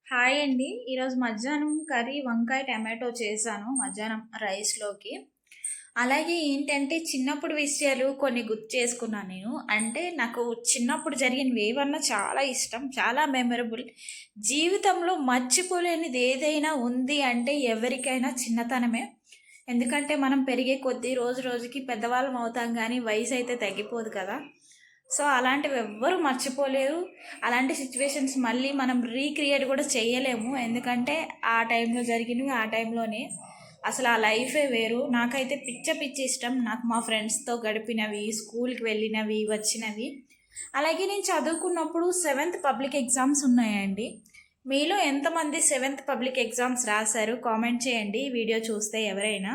Hi అండి. ఈరోజు మధ్యాహ్నం కర్రీ వంకాయ టమాటో చేశాను మధ్యాహ్నం రైస్‌లోకి. అలాగే ఏంటంటే చిన్నప్పుడు విషయాలు కొన్ని గుర్తు చేసుకున్నాను నేను. అంటే నాకు చిన్నప్పుడు జరిగినవి ఏవన్నా చాలా ఇష్టం. చాలా మెమరబుల్. జీవితంలో మర్చిపోలేనిది ఏదైనా ఉంది అంటే ఎవరికైనా చిన్నతనమే. ఎందుకంటే మనం పెరిగే కొద్దీ రోజు రోజుకి పెద్దవాళ్ళం అవుతాం గానీ వయసైతే తగ్గిపోదు కదా! సో, అలాంటివి ఎవ్వరు మర్చిపోలేరు. అలాంటి సిట్యుయేషన్స్ మళ్ళీ మనం రీక్రియేట్ కూడా చేయలేము. ఎందుకంటే ఆ టైంలో జరిగినవి ఆ టైంలోనే. అసలు ఆ లైఫే వేరు. నాకైతే పిచ్చి ఇష్టం. నాకు మా ఫ్రెండ్స్‌తో గడిపినవి, స్కూల్‌కి వెళ్ళినవి, వచ్చినవి. అలాగే నేను చదువుకున్నప్పుడు సెవెంత్ పబ్లిక్ ఎగ్జామ్స్ ఉన్నాయండి. మీలో ఎంతమంది సెవెంత్ పబ్లిక్ ఎగ్జామ్స్ రాశారు? కామెంట్ చేయండి ఈ వీడియో చూస్తే ఎవరైనా.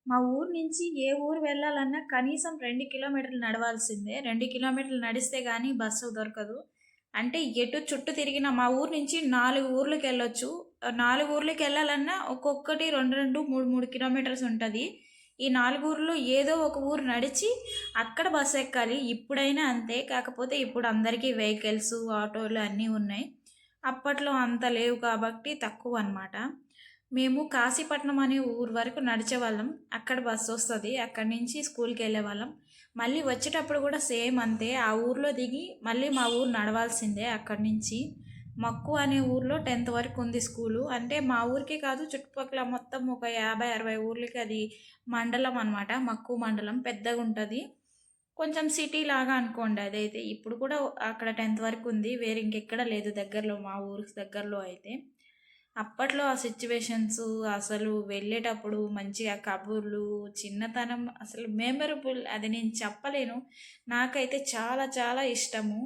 మా ఊరు నుంచి ఏ ఊరు వెళ్ళాలన్నా కనీసం 2 కిలోమీటర్లు నడవాల్సిందే. 2 కిలోమీటర్లు నడిస్తే గానీ బస్సు దొరకదు. అంటే ఎటు చుట్టూ తిరిగిన మా ఊరు నుంచి 4 ఊర్లకెళ్ళొచ్చు. 4 ఊర్లకెళ్ళాలన్నా ఒక్కొక్కటి 2, 2, 3, 3 కిలోమీటర్స్ ఉంటది. ఈ 4 ఊర్లో ఏదో ఒక ఊరు నడిచి అక్కడ బస్సు ఎక్కాలి. ఇప్పుడైనా అంతే. కాకపోతే ఇప్పుడు అందరికీ వెహికల్స్, ఆటోలు అన్నీ ఉన్నాయి. అప్పట్లో అంత లేవు కాబట్టి తక్కువనమాట. మేము కాశీపట్నం అనే ఊరు వరకు నడిచేవాళ్ళం. అక్కడ బస్సొస్తది. అక్కడి నుంచి స్కూల్‌కెళ్ళేవాళ్ళం. మళ్ళీ వచ్చేటప్పుడు కూడా సేమ్ అంతే. ఆ ఊర్లో దిగి మళ్ళీ మా ఊరు నడవాల్సిందే అక్కడి నుంచి. మక్కు అనే ఊర్లో 10థ్ వరకు ఉంది స్కూలు. అంటే మా ఊరికే కాదు చుట్టుపక్కల మొత్తం ఒక 50, 60 ఊర్లకి అది మండలం అనమాట. మక్కు మండలం పెద్దగుంటది. కొంచెం సిటీ లాగా అనుకోండి అదైతే. ఇప్పుడు కూడా అక్కడ 10థ్ వరకు ఉంది. వేరే ఇంకెక్కడ లేదు దగ్గరలో మా ఊరికి దగ్గరలో అయితే. అప్పట్లో ఆ సిట్యుయేషన్సు అసలు వెళ్ళేటప్పుడు మంచిగా కబుర్లు, చిన్నతనం అసలు మెమరబుల్ అది నేను చెప్పలేను. నాకైతే చాలా చాలా ఇష్టము.